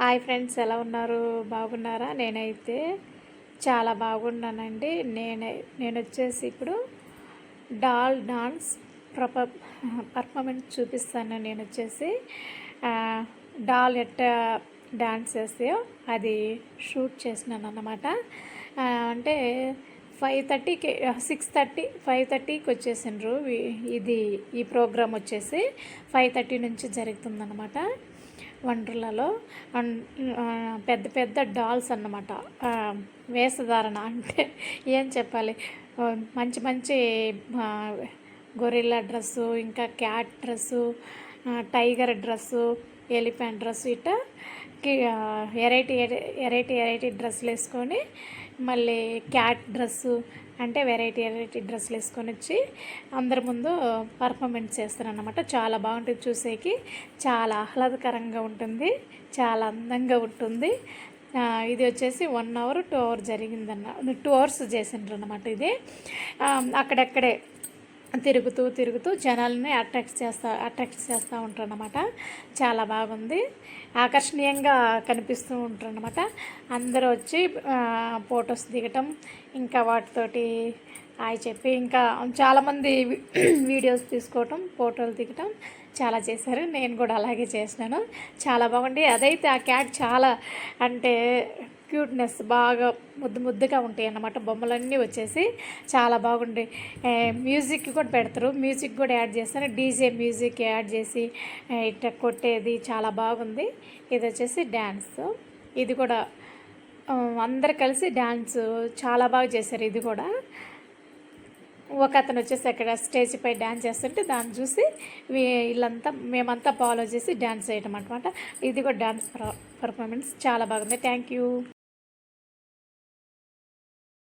Hi friends, ఎలా ఉన్నారు? బాగున్నారా? నేనైతే చాలా బాగున్నానండి. నేను వచ్చేసి ఇప్పుడు డాల్ డాన్స్ ప్రప పర్ఫార్మెన్స్ చూపిస్తాను. నేను వచ్చేసి ఆ, డాల్ ఎట్ట డాన్స్ చేస్తే అది షూట్ చేసినాను అన్నమాట. అంటే 5:30కి 6:30 5:30కి వచ్చేసిండ్రు. ఈ ప్రోగ్రామ్ వచ్చేసి 5:30 నుంచి జరుగుతుందన్నమాట. వండర్లలో పెద్ద పెద్ద డాల్స్ అన్నమాట. వేషధారణ అంటే ఏం చెప్పాలి, మంచి మంచి గొరిల్లా డ్రెస్సు, ఇంకా cat dress, tiger dress, elephant dress, ఇట్లా వెరైటీ వెరైటీ డ్రెస్సులు వేసుకొని, మళ్ళీ క్యాట్ డ్రెస్సు అంటే వెరైటీ డ్రెస్సులు వేసుకొని వచ్చి అందరి ముందు పర్ఫార్మెన్స్ చేస్తారన్నమాట. చాలా బాగుంటుంది, చూసేకి చాలా ఆహ్లాదకరంగా ఉంటుంది, చాలా అందంగా ఉంటుంది. ఇది వచ్చేసి 1 అవర్ 2 అవర్ జరిగిందన్న 2 అవర్స్ చేసిండ్రు అన్నమాట. ఇది అక్కడక్కడే తిరుగుతూ జనాలని అట్రాక్ట్ చేస్తూ ఉంటారు అన్నమాట. చాలా బాగుంది, ఆకర్షణీయంగా కనిపిస్తూ ఉంటారు అన్నమాట. అందరూ వచ్చి ఫొటోస్ దిగటం, ఇంకా వాటితోటి హాయ్ చెప్పి, ఇంకా చాలామంది వీడియోస్ తీసుకోవటం, ఫోటోలు దిగటం చాలా చేశారు. నేను కూడా అలాగే చేసినాను. చాలా బాగుంది. అదైతే ఆ క్యాట్ చాలా అంటే క్యూట్నెస్ బాగా ముద్దుగా ఉంటాయి అన్నమాట. బొమ్మలన్నీ వచ్చేసి చాలా బాగుండి, మ్యూజిక్ కూడా పెడతారు, మ్యూజిక్ కూడా యాడ్ చేస్తారు. డీజే మ్యూజిక్ యాడ్ చేసి ఇట్లా కొట్టేది చాలా బాగుంది. ఇది వచ్చేసి డ్యాన్స్, ఇది కూడా అందరు కలిసి డ్యాన్స్ చాలా బాగా చేశారు. ఇది కూడా ఒక అతను వచ్చేసి అక్కడ స్టేజ్ పై డ్యాన్స్ చేస్తుంటే దాన్ని చూసి మేమంతా ఫాలో చేసి డ్యాన్స్ చేయటం అనమాట. ఇది కూడా డ్యాన్స్ పర్ఫార్మెన్స్ చాలా బాగుంది. Thank you.